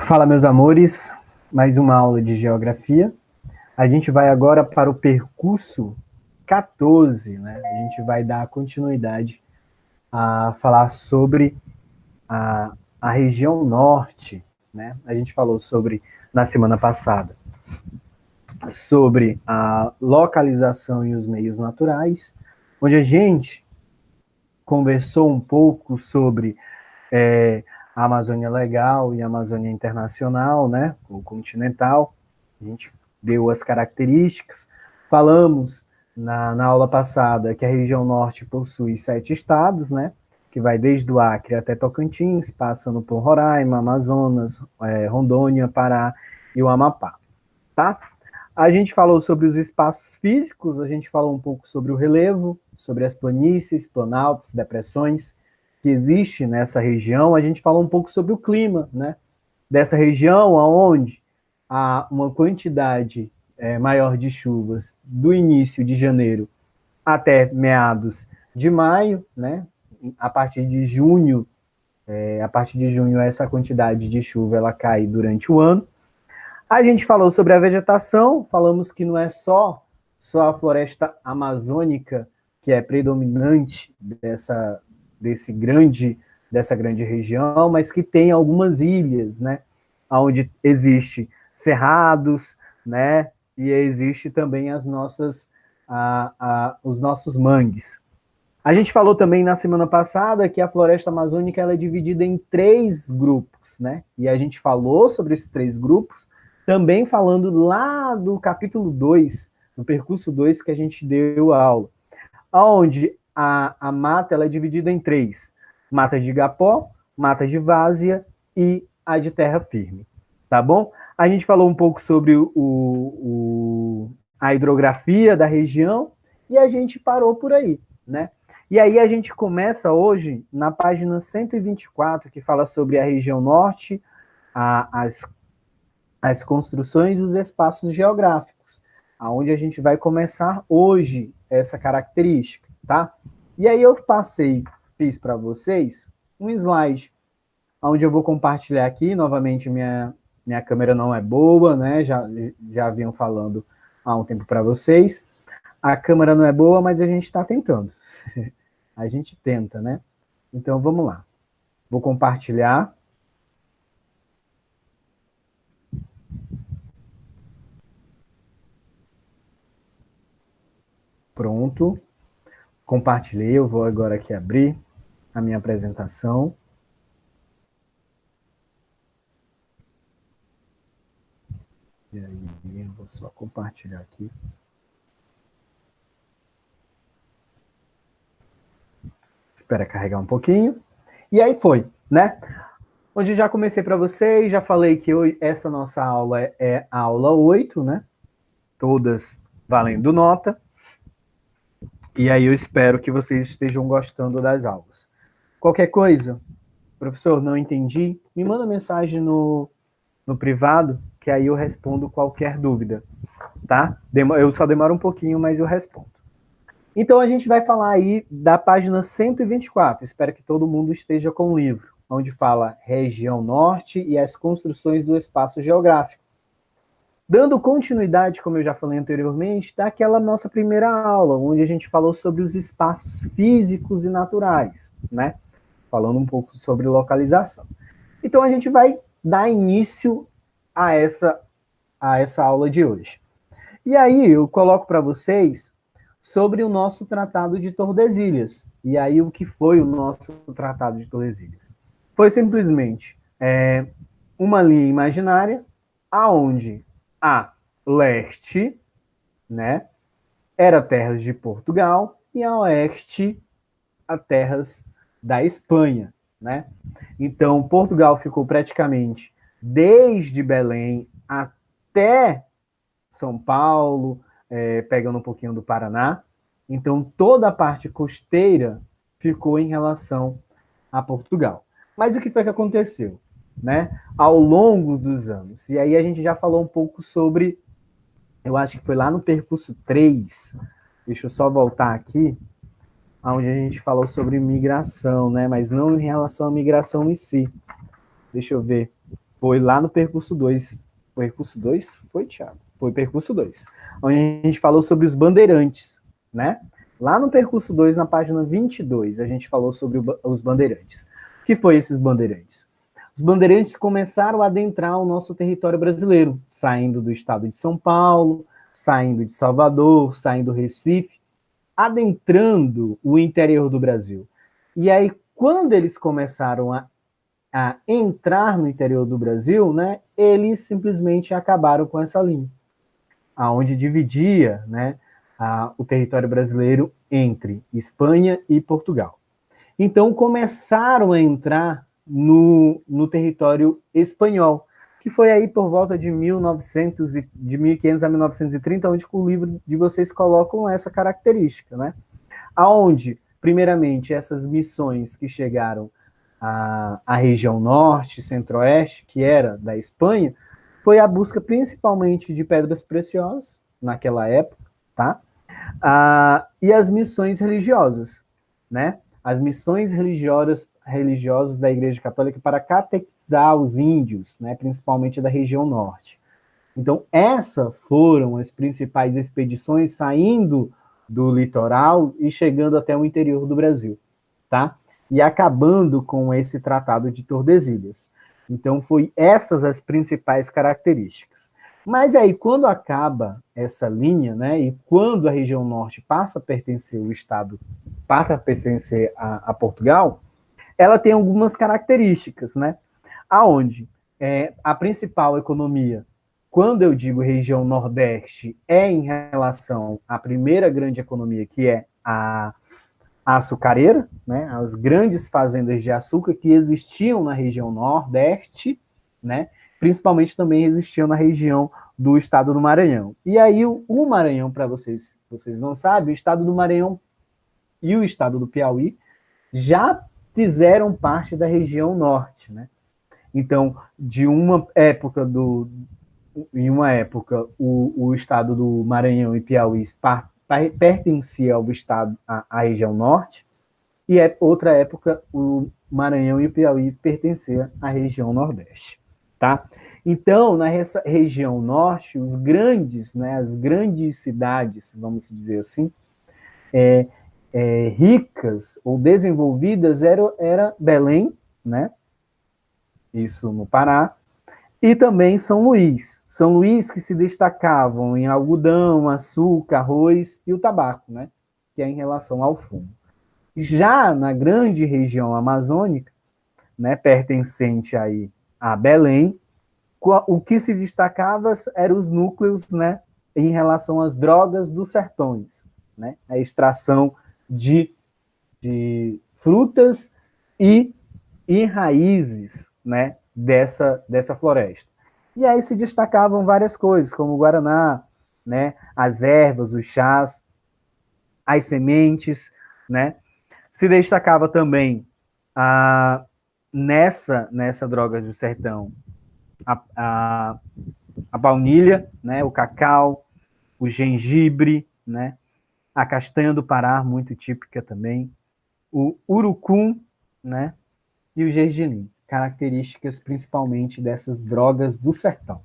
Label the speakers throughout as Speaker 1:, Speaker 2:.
Speaker 1: Fala, meus amores, mais uma aula de geografia. A gente vai agora para o percurso 14, né? A gente vai dar continuidade a falar sobre a região norte, né? A gente falou sobre, na semana passada, sobre a localização e os meios naturais, onde a gente conversou um pouco sobre a Amazônia Legal e a Amazônia Internacional, né, o continental. A gente deu as características. Falamos na aula passada que a região norte possui 7 estados, né, que vai desde o Acre até Tocantins, passando por Roraima, Amazonas, Rondônia, Pará e o Amapá, tá? A gente falou sobre os espaços físicos, a gente falou um pouco sobre o relevo, sobre as planícies, planaltos, depressões que existe nessa região. A gente falou um pouco sobre o clima, né, dessa região, onde há uma quantidade maior de chuvas do início de janeiro até meados de maio, né? A partir de junho, essa quantidade de chuva ela cai durante o ano. A gente falou sobre a vegetação, falamos que não é só a floresta amazônica que é predominante dessa grande região, mas que tem algumas ilhas, né, onde existe cerrados, né, e existe também os nossos mangues. A gente falou também na semana passada que a floresta amazônica ela é dividida em 3 grupos, né, e a gente falou sobre esses 3 grupos, também falando lá do capítulo 2, no percurso 2 que a gente deu a aula, onde a mata ela é dividida em 3. Mata de igapó, mata de várzea e a de terra firme. Tá bom? A gente falou um pouco sobre a hidrografia da região e a gente parou por aí, né? E aí a gente começa hoje na página 124, que fala sobre a região norte, as construções e os espaços geográficos, aonde a gente vai começar hoje essa característica, tá? E aí eu fiz para vocês um slide, onde eu vou compartilhar aqui, novamente minha câmera não é boa, né? Já vinham falando há um tempo para vocês. A câmera não é boa, mas a gente está tentando. A gente tenta, né? Então vamos lá. Vou compartilhar. Pronto. Compartilhei, eu vou agora aqui abrir a minha apresentação. E aí, eu vou só compartilhar aqui. Espera carregar um pouquinho. E aí foi, né? Onde já comecei para vocês, já falei que hoje, essa nossa aula é a aula 8, né? Todas valendo nota. E aí eu espero que vocês estejam gostando das aulas. Qualquer coisa, professor, não entendi, me manda mensagem no privado, que aí eu respondo qualquer dúvida, tá? Eu só demoro um pouquinho, mas eu respondo. Então a gente vai falar aí da página 124, espero que todo mundo esteja com o livro, onde fala região norte e as construções do espaço geográfico. Dando continuidade, como eu já falei anteriormente, daquela nossa primeira aula, onde a gente falou sobre os espaços físicos e naturais, né? Falando um pouco sobre localização. Então a gente vai dar início a essa aula de hoje. E aí eu coloco para vocês sobre o nosso Tratado de Tordesilhas. E aí o que foi o nosso Tratado de Tordesilhas? Foi simplesmente uma linha imaginária aonde a leste, né, era terras de Portugal e a oeste a terras da Espanha, né? Então Portugal ficou praticamente desde Belém até São Paulo, pegando um pouquinho do Paraná. Então toda a parte costeira ficou em relação a Portugal. Mas o que foi que aconteceu, né, ao longo dos anos? E aí a gente já falou um pouco sobre, eu acho que foi lá no percurso 3, deixa eu só voltar aqui, onde a gente falou sobre migração, né, mas não em relação à migração em si. Deixa eu ver. Foi lá no percurso 2. Percurso 2? Foi, Thiago? Foi percurso 2. Onde a gente falou sobre os bandeirantes, né? Lá no percurso 2, na página 22, a gente falou sobre os bandeirantes. O que foi esses bandeirantes? Os bandeirantes começaram a adentrar o nosso território brasileiro, saindo do estado de São Paulo, saindo de Salvador, saindo do Recife, adentrando o interior do Brasil. E aí, quando eles começaram a entrar no interior do Brasil, né, eles simplesmente acabaram com essa linha, aonde dividia, né, o território brasileiro entre Espanha e Portugal. Então começaram a entrar no território espanhol, que foi aí por volta de 1500 a 1930, onde o livro de vocês colocam essa característica, né? Aonde, primeiramente, essas missões que chegaram à região norte, centro-oeste, que era da Espanha, foi a busca principalmente de pedras preciosas, naquela época, tá? E as missões religiosas, né? As missões religiosas da Igreja Católica para catequizar os índios, né? Principalmente da região norte. Então, essas foram as principais expedições saindo do litoral e chegando até o interior do Brasil, tá? E acabando com esse Tratado de Tordesilhas. Então, foi essas as principais características. Mas aí, quando acaba essa linha, né, e quando a região norte passa a pertencer ao Estado, passa a pertencer a Portugal, ela tem algumas características, né? Aonde a principal economia, quando eu digo região nordeste, é em relação à primeira grande economia, que é a açucareira, né? As grandes fazendas de açúcar que existiam na região nordeste, né? Principalmente também existiam na região do estado do Maranhão. E aí o Maranhão, para vocês não sabem, o estado do Maranhão e o estado do Piauí já fizeram parte da região norte, né? Então, em uma época, o estado do Maranhão e Piauí pertencia ao estado, à região norte, e outra época, o Maranhão e o Piauí pertenciam à região nordeste, tá? Então, na região norte, as grandes cidades, vamos dizer assim, ricas ou desenvolvidas era Belém, né? Isso no Pará, e também São Luís. São Luís que se destacavam em algodão, açúcar, arroz e o tabaco, né? Que é em relação ao fumo. Já na grande região amazônica, né, pertencente aí a Belém, o que se destacava eram os núcleos, né, em relação às drogas dos sertões, né? A extração de frutas e raízes, né, dessa floresta. E aí se destacavam várias coisas, como o guaraná, né, as ervas, os chás, as sementes, né? Se destacava também nessa droga do sertão a, a, a baunilha, né, o cacau, o gengibre, né, a castanha do Pará, muito típica também, o urucum, né, e o gergelim, características principalmente dessas drogas do sertão,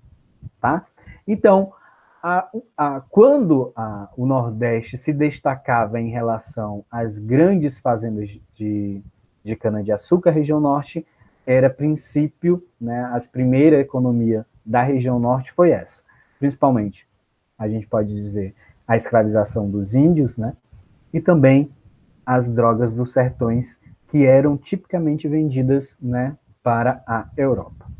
Speaker 1: tá? Então, quando o Nordeste se destacava em relação às grandes fazendas de cana-de-açúcar, a região Norte era princípio, né, a primeira economia da região Norte foi essa, principalmente, a gente pode dizer, a escravização dos índios, né, e também as drogas dos sertões que eram tipicamente vendidas, né, para a Europa.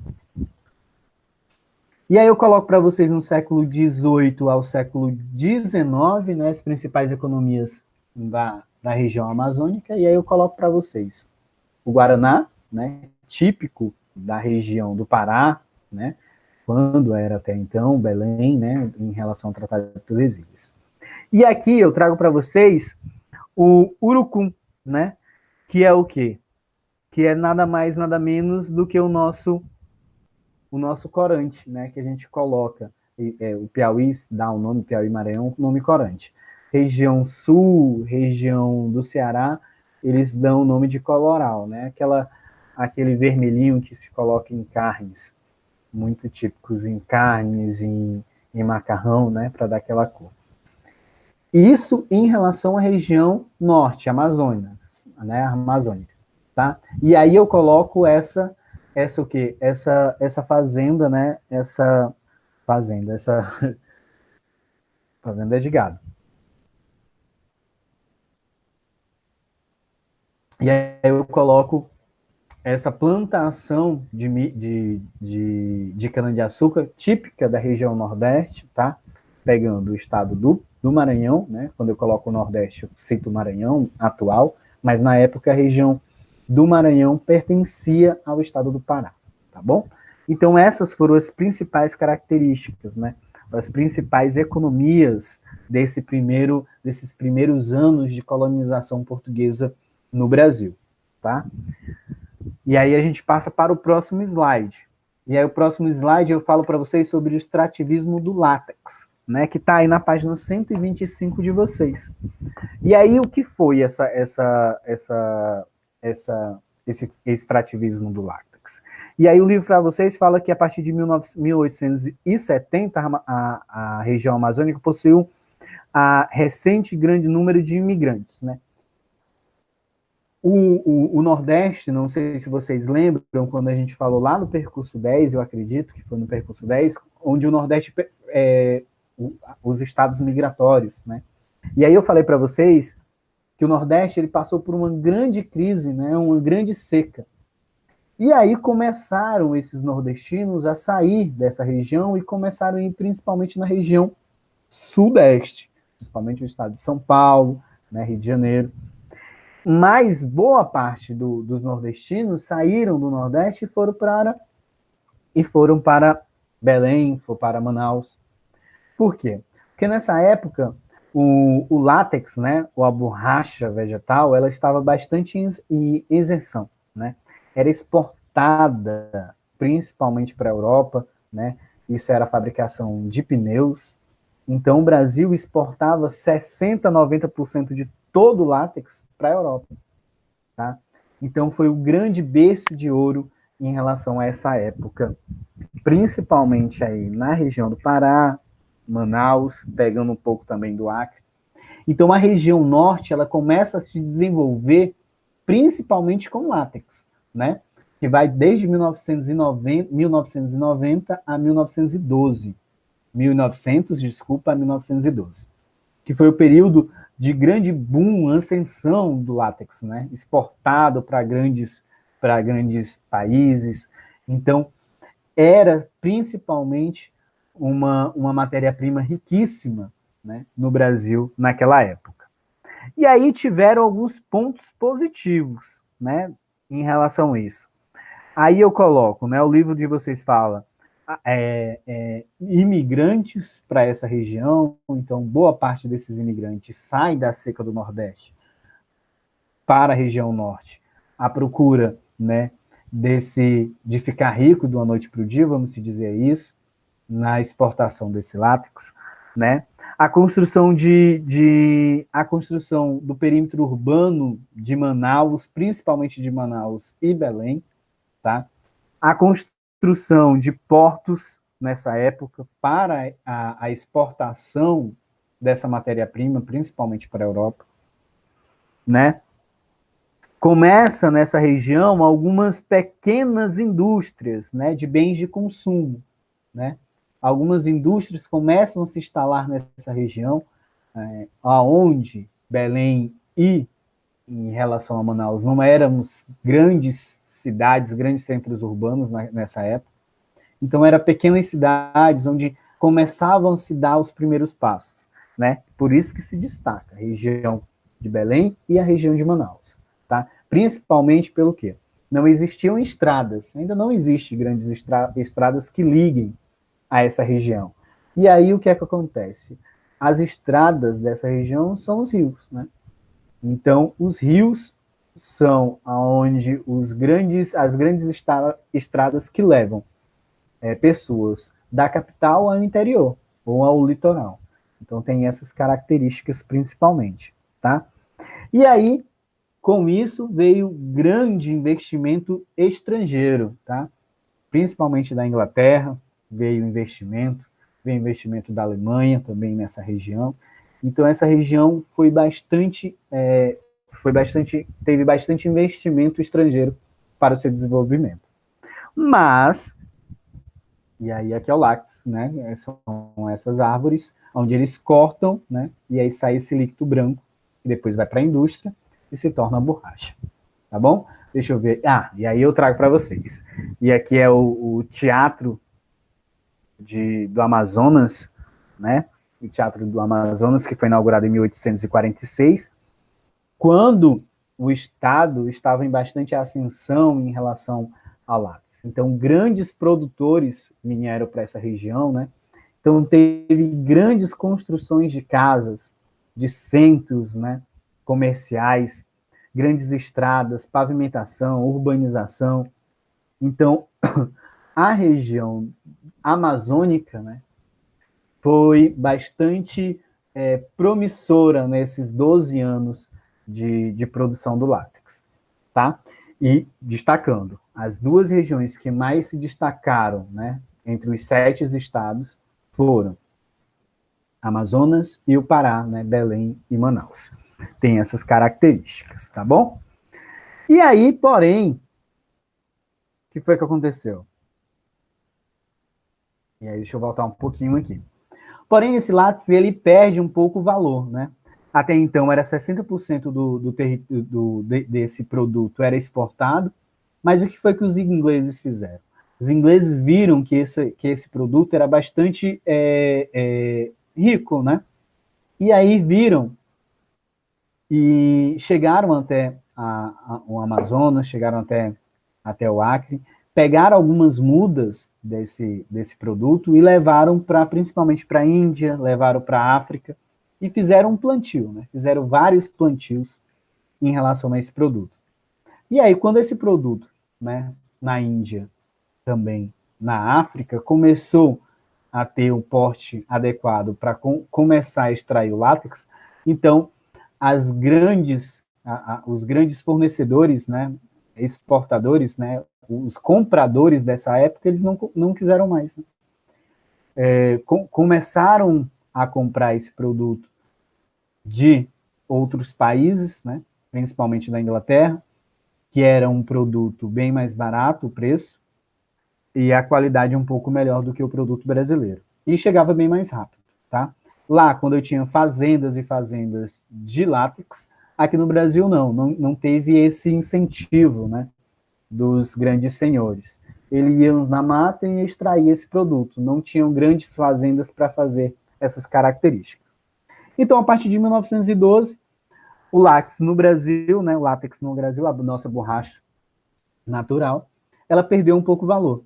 Speaker 1: E aí eu coloco para vocês no século XVIII ao século XIX, né, as principais economias da região amazônica, e aí eu coloco para vocês o Guaraná, né, típico da região do Pará, né, quando era até então Belém, né, em relação ao Tratado de Tordesilhas. E aqui eu trago para vocês o urucum, né, que é o quê? Que é nada mais, nada menos do que o nosso corante, né, que a gente coloca. O Piauí dá o nome Piauí Maranhão, nome corante. Região Sul, região do Ceará, eles dão o nome de coloral, né, aquele vermelhinho que se coloca em carnes. muito típicos em carnes, em macarrão, né, para dar aquela cor. Isso em relação à região norte, Amazonas, né, amazônica, tá? E aí eu coloco essa o quê? Essa fazenda, né? Essa fazenda de gado. E aí eu coloco essa plantação de cana-de-açúcar típica da região Nordeste, tá? Pegando o estado do Maranhão, né? Quando eu coloco o Nordeste, eu cito o Maranhão atual, mas na época a região do Maranhão pertencia ao estado do Pará, tá bom? Então essas foram as principais características, né? As principais economias desses primeiros anos de colonização portuguesa no Brasil, tá? E aí a gente passa para o próximo slide. E aí o próximo slide eu falo para vocês sobre o extrativismo do látex, né, que está aí na página 125 de vocês. E aí o que foi esse extrativismo do látex? E aí o livro para vocês fala que a partir de 1870 a região amazônica possuiu a recente grande número de imigrantes, né? O Nordeste, não sei se vocês lembram, quando a gente falou lá no Percurso 10, eu acredito que foi no Percurso 10, onde o Nordeste os estados migratórios, né? E aí eu falei para vocês que o Nordeste ele passou por uma grande crise, né? Uma grande seca. E aí começaram esses nordestinos a sair dessa região e começaram a ir principalmente na região sudeste, principalmente o estado de São Paulo, né, Rio de Janeiro. Mas boa parte dos nordestinos saíram do Nordeste e foram para Belém, foram para Manaus. Por quê? Porque nessa época o látex, né, ou a borracha vegetal, ela estava bastante em isenção, né? Era exportada principalmente para a Europa, né? Isso era a fabricação de pneus. Então o Brasil exportava 60, 90% de todo o látex para a Europa. Tá? Então foi o grande berço de ouro em relação a essa época, principalmente aí na região do Pará, Manaus, pegando um pouco também do Acre. Então a região norte ela começa a se desenvolver principalmente com látex, né? Que vai desde 1990 a 1912. 1900, desculpa, a 1912. Que foi o período de grande boom, ascensão do látex, né? Exportado para grandes países. Então, era principalmente uma matéria-prima riquíssima, né, no Brasil naquela época. E aí tiveram alguns pontos positivos, né, em relação a isso. Aí eu coloco, né, o livro de vocês fala imigrantes para essa região, então boa parte desses imigrantes sai da seca do Nordeste para a região Norte, à procura, né, de ficar rico de uma noite para o dia, vamos dizer isso, na exportação desse látex, né? A construção a construção do perímetro urbano de Manaus, principalmente de Manaus e Belém, tá? A construção de portos nessa época para a exportação dessa matéria-prima, principalmente para a Europa, né? Começa nessa região algumas pequenas indústrias, né, de bens de consumo, né? Algumas indústrias começam a se instalar nessa região, aonde Belém e em relação a Manaus não éramos grandes cidades, grandes centros urbanos nessa época. Então eram pequenas cidades onde começavam a se dar os primeiros passos, né? Por isso que se destaca a região de Belém e a região de Manaus, tá? Principalmente pelo quê? Não existiam estradas, ainda não existem grandes estradas que liguem a essa região. E aí o que é que acontece? As estradas dessa região são os rios, né? Então, os rios são aonde as grandes estradas que levam pessoas da capital ao interior ou ao litoral. Então, tem essas características principalmente, tá? E aí, com isso, veio grande investimento estrangeiro, tá? principalmente da Inglaterra, veio investimento da Alemanha também nessa região. Então, essa região teve bastante investimento estrangeiro para o seu desenvolvimento. Mas, e aí aqui é o látex, né? São essas árvores onde eles cortam, né? E aí sai esse líquido branco, que depois vai para a indústria e se torna borracha. Tá bom? Deixa eu ver. E aí eu trago para vocês. E aqui é o teatro do Amazonas, né? O Teatro do Amazonas, que foi inaugurado em 1846, quando o Estado estava em bastante ascensão em relação ao látex. Então, grandes produtores vieram para essa região, né? Então, teve grandes construções de casas, de centros, né? Comerciais, grandes estradas, pavimentação, urbanização. Então, a região amazônica, né, foi bastante promissora nesses 12 anos de produção do látex, tá? E destacando, as duas regiões que mais se destacaram, né, entre os 7 estados foram Amazonas e o Pará, né, Belém e Manaus. Tem essas características, tá bom? E aí, porém, o que foi que aconteceu? E aí, deixa eu voltar um pouquinho aqui. Porém, esse látex, ele perde um pouco o valor, né? Até então, era 60% desse produto era exportado, mas o que foi que os ingleses fizeram? Os ingleses viram que esse produto era bastante rico, né? E aí viram e chegaram até o Amazonas, chegaram até o Acre, pegaram algumas mudas desse produto e levaram principalmente para a Índia, levaram para a África e fizeram um plantio, né? Fizeram vários plantios em relação a esse produto. E aí, quando esse produto, né, na Índia, também na África, começou a ter um porte adequado para começar a extrair o látex, então os grandes fornecedores, né, exportadores, né, os compradores dessa época, eles não quiseram mais. Né? Começaram a comprar esse produto de outros países, né, principalmente da Inglaterra, que era um produto bem mais barato, o preço, e a qualidade um pouco melhor do que o produto brasileiro. E chegava bem mais rápido, tá? Lá, quando eu tinha fazendas e fazendas de látex, aqui no Brasil não teve esse incentivo, né, dos grandes senhores. Eles iam na mata e extraíam esse produto, não tinham grandes fazendas para fazer essas características. Então, a partir de 1912, o látex no Brasil, né, o látex no Brasil, a nossa borracha natural, ela perdeu um pouco o valor.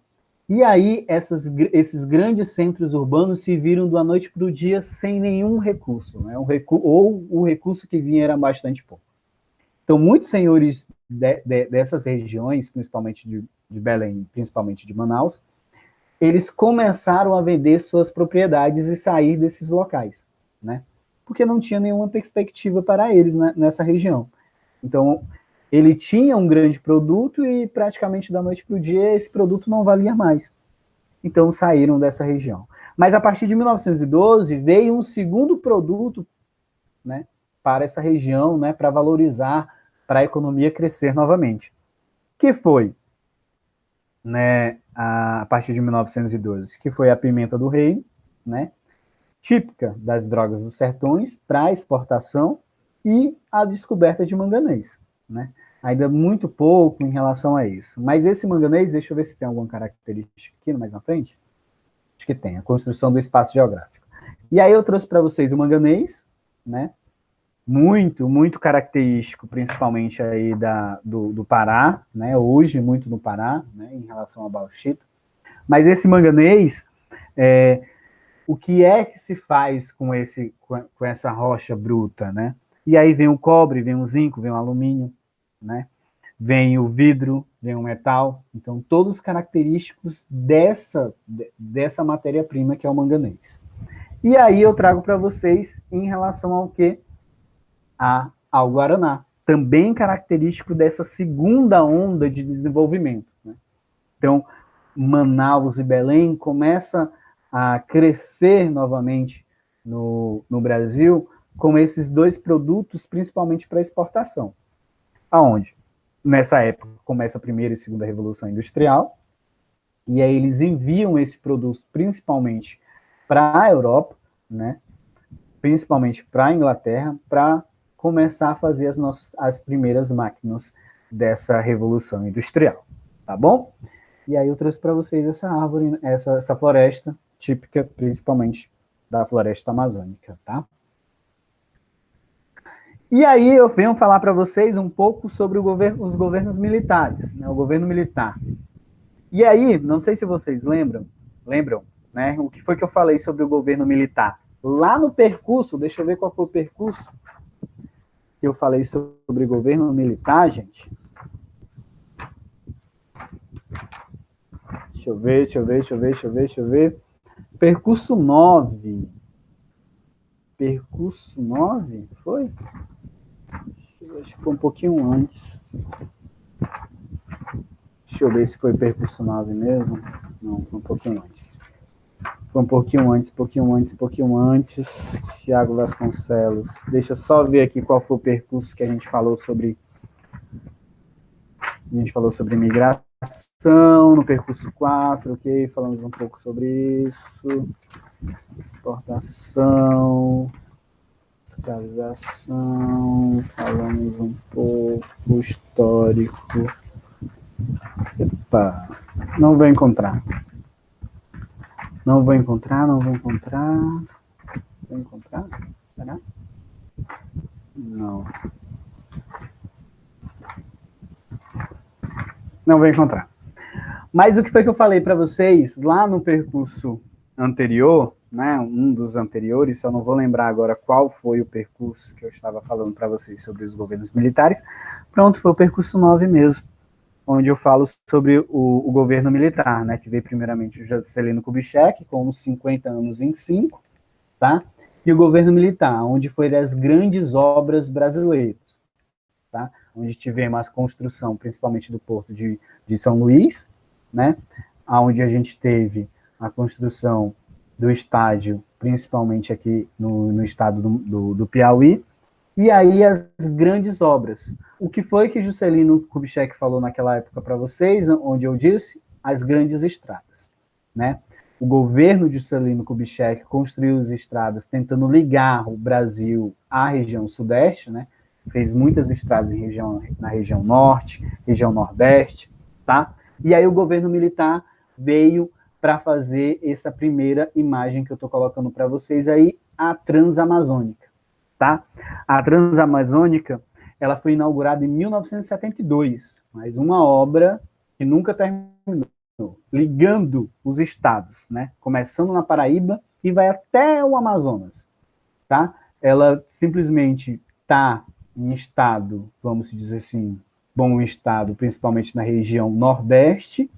Speaker 1: E aí, esses grandes centros urbanos se viram da noite para o dia sem nenhum recurso, né? Ou o recurso que vinha era bastante pouco. Então, muitos senhores dessas regiões, principalmente de Belém, principalmente de Manaus, eles começaram a vender suas propriedades e sair desses locais, né? Porque não tinha nenhuma perspectiva para eles, né, nessa região. Então, ele tinha um grande produto e praticamente da noite para o dia esse produto não valia mais. Então saíram dessa região. Mas a partir de 1912 veio um segundo produto, né, para essa região, né, para valorizar, para a economia crescer novamente. Que foi, né, a partir de 1912, que foi a pimenta do reino, né, típica das drogas dos sertões para exportação e a descoberta de manganês, né? Ainda muito pouco em relação a isso. Mas esse manganês, deixa eu ver se tem alguma característica aqui mais na frente. Acho que tem, a construção do espaço geográfico. E aí eu trouxe para vocês o manganês, né? Muito característico, principalmente aí do Pará, né? Hoje, muito no Pará, né? Em relação à bauxita. Mas esse manganês, o que é que se faz com essa rocha bruta, né? E aí vem o cobre, vem o zinco, vem o alumínio, né? Vem o vidro, vem o metal. Então, todos característicos dessa matéria-prima que é o manganês. E aí eu trago para vocês em relação ao que? Ao Guaraná. Também característico dessa segunda onda de desenvolvimento. Né? Então, Manaus e Belém começa a crescer novamente no Brasil com esses dois produtos, principalmente para exportação. Aonde? Nessa época começa a primeira e segunda Revolução Industrial, e aí eles enviam esse produto principalmente para a Europa, né? Principalmente para a Inglaterra, para começar a fazer as primeiras máquinas dessa Revolução Industrial, tá bom? E aí eu trouxe para vocês essa árvore, essa floresta típica, principalmente da floresta amazônica, tá? E aí eu venho falar para vocês um pouco sobre os governos militares, né? O governo militar. E aí, não sei se vocês lembram, né? O que foi que eu falei sobre o governo militar? Lá no percurso, deixa eu ver qual foi o percurso que eu falei sobre o governo militar, gente. Deixa eu ver. Percurso 9. Percurso 9? Foi? Acho que foi um pouquinho antes. Deixa eu ver se foi percurso 9 mesmo. Não, foi um pouquinho antes. Foi um pouquinho antes. Tiago Vasconcelos. Deixa eu só ver aqui qual foi o percurso que a gente falou sobre. A gente falou sobre migração no percurso 4, ok? Falamos um pouco sobre isso. Exportação, escravização, falamos um pouco, histórico. Epa, não vou encontrar. Vou encontrar? Será? Não vou encontrar. Mas o que foi que eu falei para vocês lá no percurso anterior, né, um dos anteriores, eu não vou lembrar agora qual foi o percurso que eu estava falando para vocês sobre os governos militares. Pronto, foi o percurso 9 mesmo, onde eu falo sobre o governo militar, né, que veio primeiramente o Juscelino Kubitschek, com uns 50 anos em 5, tá? E o governo militar, onde foi das grandes obras brasileiras, tá? Onde tivemos a construção, principalmente do Porto de São Luís, né? Onde a gente teve a construção do estádio, principalmente aqui no estado do Piauí, e aí as grandes obras. O que foi que Juscelino Kubitschek falou naquela época para vocês, onde eu disse? As grandes estradas, né? O governo de Juscelino Kubitschek construiu as estradas tentando ligar o Brasil à região sudeste, né? Fez muitas estradas na região norte, região nordeste, tá? E aí o governo militar veio para fazer essa primeira imagem que eu estou colocando para vocês aí, a Transamazônica, tá? A Transamazônica, ela foi inaugurada em 1972, mas uma obra que nunca terminou, ligando os estados, né? Começando na Paraíba e vai até o Amazonas, tá? Ela simplesmente está em estado, vamos dizer assim, bom estado, principalmente na região nordeste.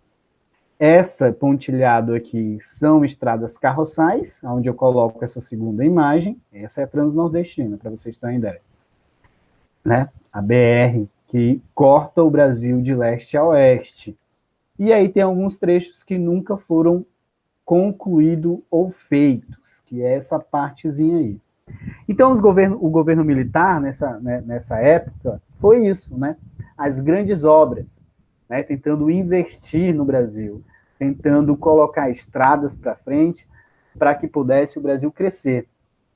Speaker 1: Essa pontilhado aqui são estradas carroçais, onde eu coloco essa segunda imagem. Essa é a transnordestina, para vocês terem ideia, né? A BR que corta o Brasil de leste a oeste. E aí tem alguns trechos que nunca foram concluídos ou feitos, que é essa partezinha aí. Então, o governo militar, nessa época, foi isso, né? As grandes obras, né? Tentando investir no Brasil, tentando colocar estradas para frente, para que pudesse o Brasil crescer.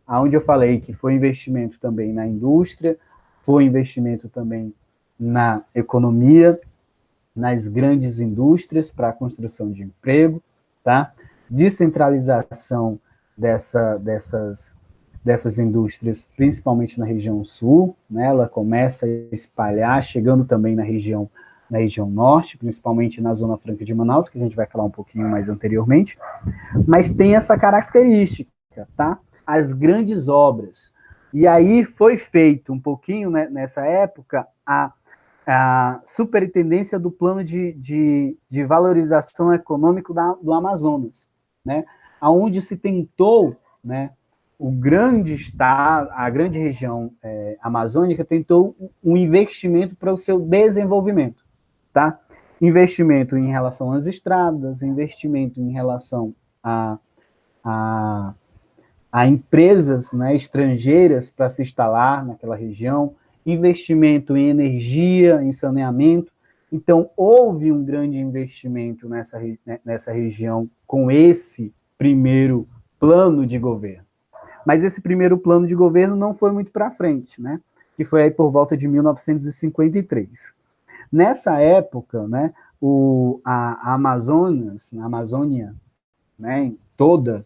Speaker 1: Aonde eu falei que foi investimento também na indústria, foi investimento também na economia, nas grandes indústrias para a construção de emprego, tá? Descentralização dessas indústrias, principalmente na região sul, né? Ela começa a espalhar, chegando também na região norte, principalmente na Zona Franca de Manaus, que a gente vai falar um pouquinho mais anteriormente, mas tem essa característica, tá? As grandes obras. E aí foi feito um pouquinho, né, nessa época, a superintendência do plano de valorização econômico do Amazonas, né? Onde se tentou, né, o grande estado, a grande região amazônica tentou um investimento para o seu desenvolvimento, tá? investimento em relação às estradas, investimento em relação a, a, a empresas, né, estrangeiras para se instalar naquela região, investimento em energia, em saneamento. Então, houve um grande investimento nessa região com esse primeiro plano de governo. Mas esse primeiro plano de governo não foi muito para frente, né? Que foi aí por volta de 1953. Nessa época, né, a Amazônia, né, toda,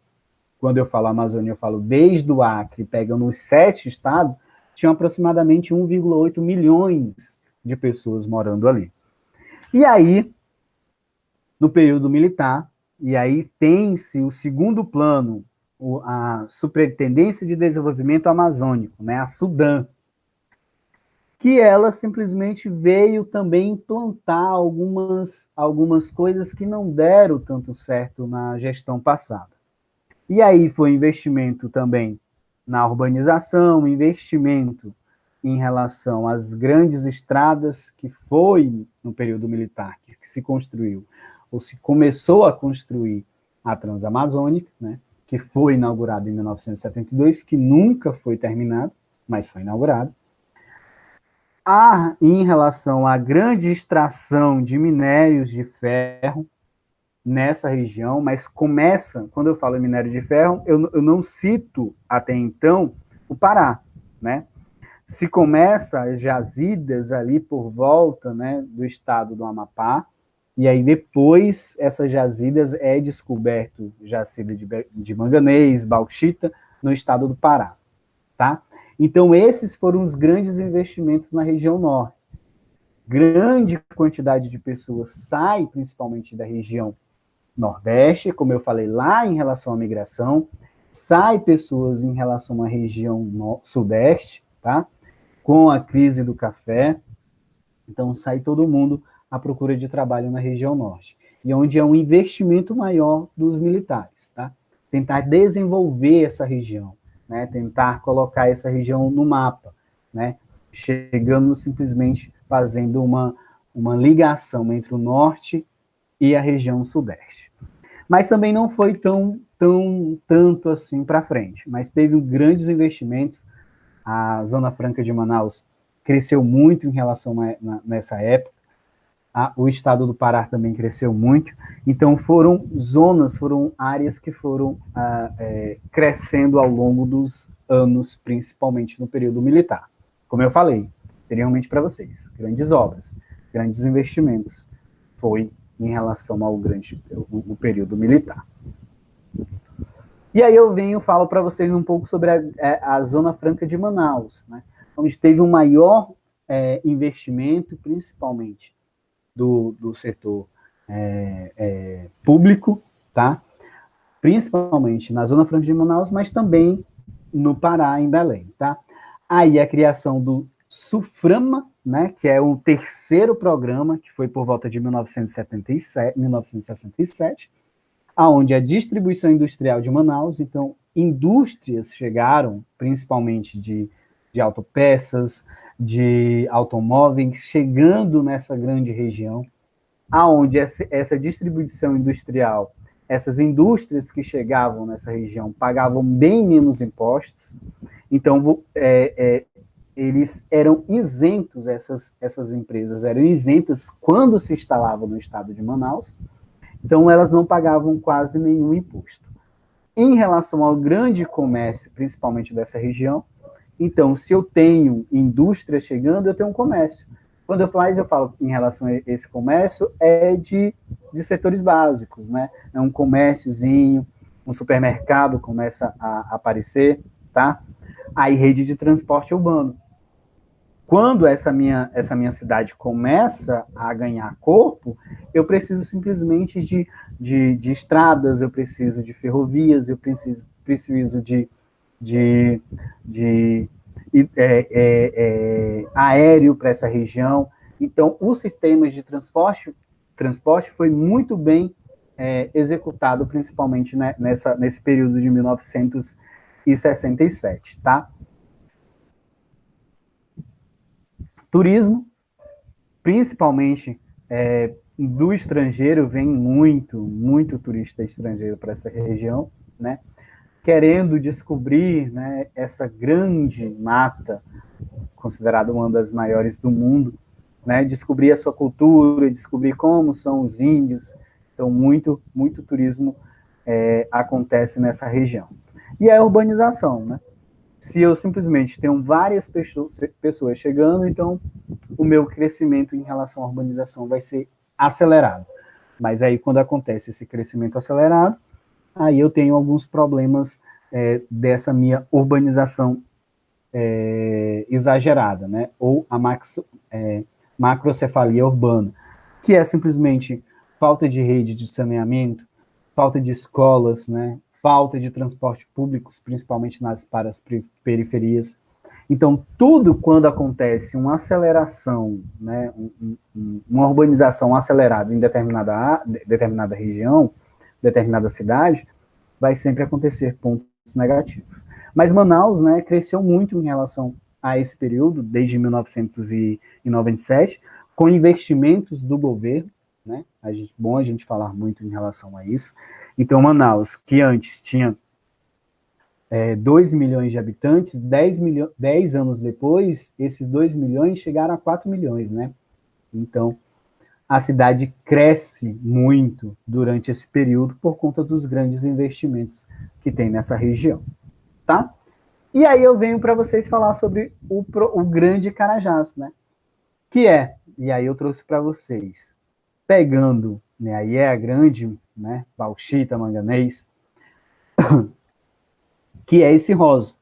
Speaker 1: quando eu falo Amazônia, eu falo desde o Acre, pegando os 7 estados, tinham aproximadamente 1,8 milhões de pessoas morando ali. E aí, no período militar, e aí tem-se o segundo plano, a Superintendência de Desenvolvimento Amazônico, né, a SUDAM, que ela simplesmente veio também implantar algumas coisas que não deram tanto certo na gestão passada. E aí foi investimento também na urbanização, investimento em relação às grandes estradas, que foi no período militar que se construiu, ou se começou a construir a Transamazônica, né, que foi inaugurada em 1972, que nunca foi terminada, mas foi inaugurada. Em relação à grande extração de minérios de ferro nessa região, mas começa, quando eu falo em minério de ferro, eu não cito até então o Pará, né? Se começa as jazidas ali por volta, né, do estado do Amapá, e aí depois essas jazidas é descoberto jacida de manganês, bauxita, no estado do Pará, tá? Então esses foram os grandes investimentos na região norte. Grande quantidade de pessoas sai, principalmente da região Nordeste, como eu falei lá em relação à migração, sai pessoas em relação à região Sudeste, tá? Com a crise do café, então sai todo mundo à procura de trabalho na região Norte, e onde é um investimento maior dos militares, tá? Tentar desenvolver essa região, né? Tentar colocar essa região no mapa, né? Chegando simplesmente fazendo uma ligação entre o Norte e a região Sudeste. Mas também não foi tanto assim para frente, mas teve grandes investimentos. A Zona Franca de Manaus cresceu muito em relação nessa época. O estado do Pará também cresceu muito. Então foram áreas que foram crescendo ao longo dos anos, principalmente no período militar. Como eu falei anteriormente para vocês, grandes obras, grandes investimentos, foi em relação ao no período militar. E aí eu falo para vocês um pouco sobre a Zona Franca de Manaus, né, onde teve um maior investimento, principalmente do setor público, tá? Principalmente na Zona Franca de Manaus, mas também no Pará, em Belém, tá? Aí a criação do SUFRAMA, né, que é o terceiro programa, que foi por volta de 1967, aonde a distribuição industrial de Manaus, então indústrias chegaram, principalmente de autopeças, de automóveis, chegando nessa grande região, aonde essa distribuição industrial, essas indústrias que chegavam nessa região pagavam bem menos impostos, então eles eram isentos, essas empresas eram isentas quando se instalavam no estado de Manaus, então elas não pagavam quase nenhum imposto. Em relação ao grande comércio, principalmente dessa região, então, se eu tenho indústria chegando, eu tenho um comércio. Quando eu falo em relação a esse comércio, é de setores básicos, né? É um comérciozinho, um supermercado começa a aparecer, tá? Aí, rede de transporte urbano. Quando essa minha cidade começa a ganhar corpo, eu preciso simplesmente de estradas, eu preciso de ferrovias, eu preciso de aéreo para essa região. Então, os sistemas de transporte foi muito bem executado, principalmente, né, nesse período de 1967, tá? Turismo, principalmente do estrangeiro, vem muito turista estrangeiro para essa região, né? Querendo descobrir, né, essa grande mata, considerada uma das maiores do mundo, né? Descobrir a sua cultura, descobrir como são os índios. Então, muito turismo acontece nessa região. E a urbanização, né? Se eu simplesmente tenho várias pessoas chegando, então o meu crescimento em relação à urbanização vai ser acelerado. Mas aí, quando acontece esse crescimento acelerado, aí eu tenho alguns problemas dessa minha urbanização exagerada, né? Ou a macrocefalia urbana, que é simplesmente falta de rede de saneamento, falta de escolas, né? Falta de transporte públicos, principalmente para as periferias. Então, tudo quando acontece uma aceleração, né, uma urbanização acelerada em determinada região, determinada cidade, vai sempre acontecer pontos negativos. Mas Manaus, né, cresceu muito em relação a esse período, desde 1997, com investimentos do governo, né? Bom a gente falar muito em relação a isso. Então, Manaus, que antes tinha 2 milhões de habitantes, 10 anos depois, esses 2 milhões chegaram a 4 milhões, né? Então, a cidade cresce muito durante esse período por conta dos grandes investimentos que tem nessa região, tá? E aí eu venho para vocês falar sobre o Grande Carajás, né? Que e aí eu trouxe para vocês, pegando, né, aí é a grande, né, bauxita, manganês, que é esse rosa,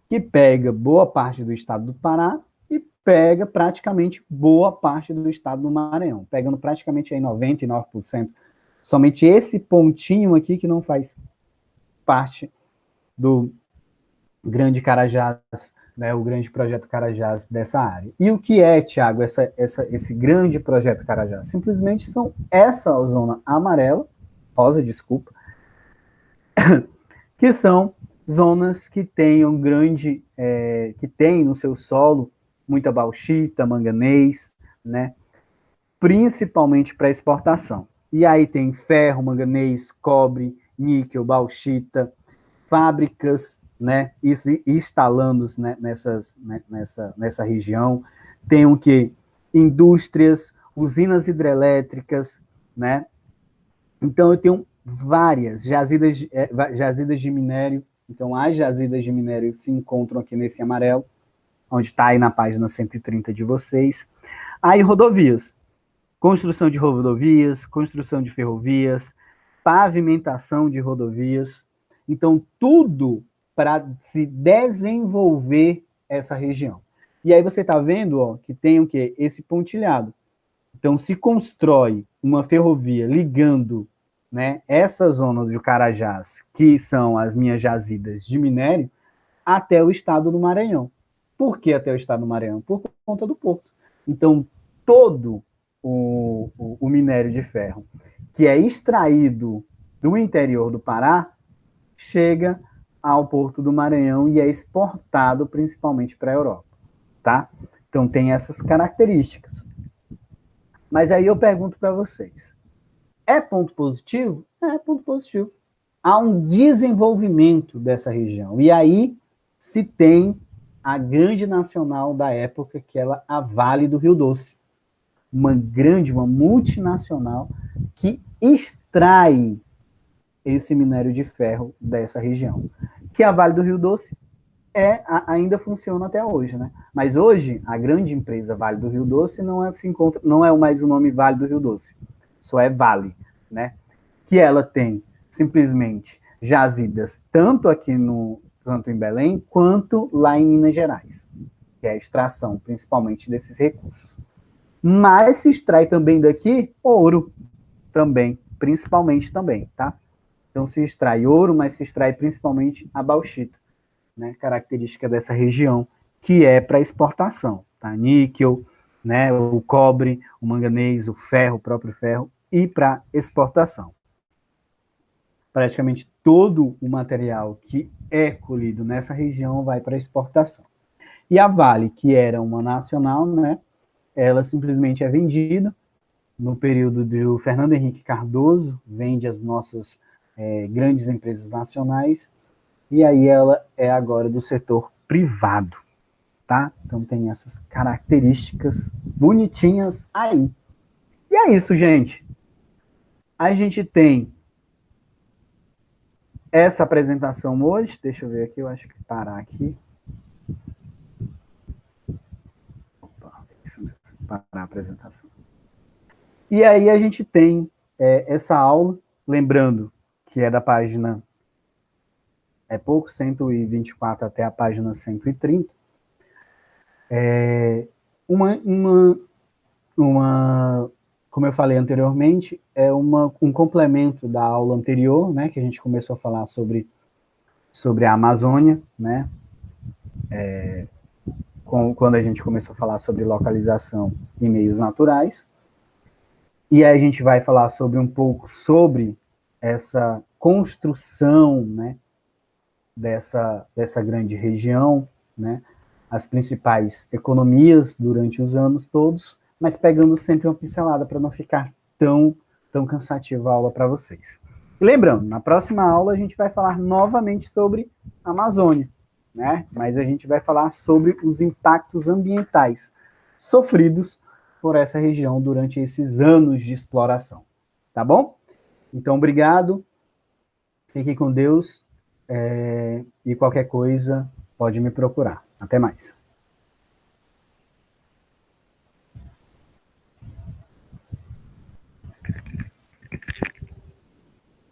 Speaker 1: que pega boa parte do estado do Pará e pega praticamente boa parte do estado do Maranhão, pegando praticamente aí 99%. Somente esse pontinho aqui que não faz parte do Grande Carajás, né, o grande projeto Carajás dessa área. E o que é, Tiago, esse grande projeto Carajás? Simplesmente são essa zona amarela, rosa, desculpa, que são zonas que tenham que tem no seu solo muita bauxita, manganês, né, principalmente para exportação. E aí tem ferro, manganês, cobre, níquel, bauxita, fábricas, né, instalando, né, nessa região. Tem o que? Indústrias, usinas hidrelétricas, né? Então eu tenho várias jazidas de minério. Então as jazidas de minério se encontram aqui nesse amarelo, onde está aí na página 130 de vocês. Aí rodovias, construção de rodovias, construção de ferrovias, pavimentação de rodovias. Então, tudo para se desenvolver essa região. E aí você está vendo, ó, que tem o quê? Esse pontilhado. Então, se constrói uma ferrovia ligando, né, essa zona de Carajás, que são as minhas jazidas de minério, até o estado do Maranhão. Por que até o estado do Maranhão? Por conta do porto. Então, todo o minério de ferro que é extraído do interior do Pará chega ao porto do Maranhão e é exportado principalmente para a Europa, tá? Então tem essas características. Mas aí eu pergunto para vocês, é ponto positivo? É ponto positivo. Há um desenvolvimento dessa região. E aí se tem a grande nacional da época, que é a Vale do Rio Doce. Uma multinacional que extrai esse minério de ferro dessa região. Que a Vale do Rio Doce ainda funciona até hoje, né? Mas hoje, a grande empresa Vale do Rio Doce não é mais o nome Vale do Rio Doce, só é Vale, né? Que ela tem simplesmente jazidas tanto em Belém, quanto lá em Minas Gerais, que é a extração, principalmente, desses recursos. Mas se extrai também daqui ouro, também, principalmente também, tá? Então se extrai ouro, mas se extrai principalmente a bauxita, né? Característica dessa região, que é para exportação, tá? Níquel, né? O cobre, o manganês, o ferro, o próprio ferro, e para exportação. Praticamente todo o material que é colhido nessa região vai para exportação. E a Vale, que era uma nacional, né? Ela simplesmente é vendida no período do Fernando Henrique Cardoso, vende as nossas grandes empresas nacionais, e aí ela é agora do setor privado, tá? Então tem essas características bonitinhas aí. E é isso, gente. A gente tem essa apresentação hoje. Deixa eu ver aqui, eu acho que parar aqui. Opa, isso mesmo, parar a apresentação. E aí a gente tem essa aula, lembrando que é da página pouco, 124 até a página 130. Como eu falei anteriormente, é um complemento da aula anterior, né, que a gente começou a falar sobre a Amazônia, né, quando a gente começou a falar sobre localização e meios naturais. E aí a gente vai falar sobre um pouco sobre essa construção, né, dessa grande região, né, as principais economias durante os anos todos, mas pegando sempre uma pincelada para não ficar tão cansativa a aula para vocês. E lembrando, na próxima aula a gente vai falar novamente sobre a Amazônia, né? Mas a gente vai falar sobre os impactos ambientais sofridos por essa região durante esses anos de exploração, tá bom? Então, obrigado, fique com Deus, e qualquer coisa pode me procurar. Até mais.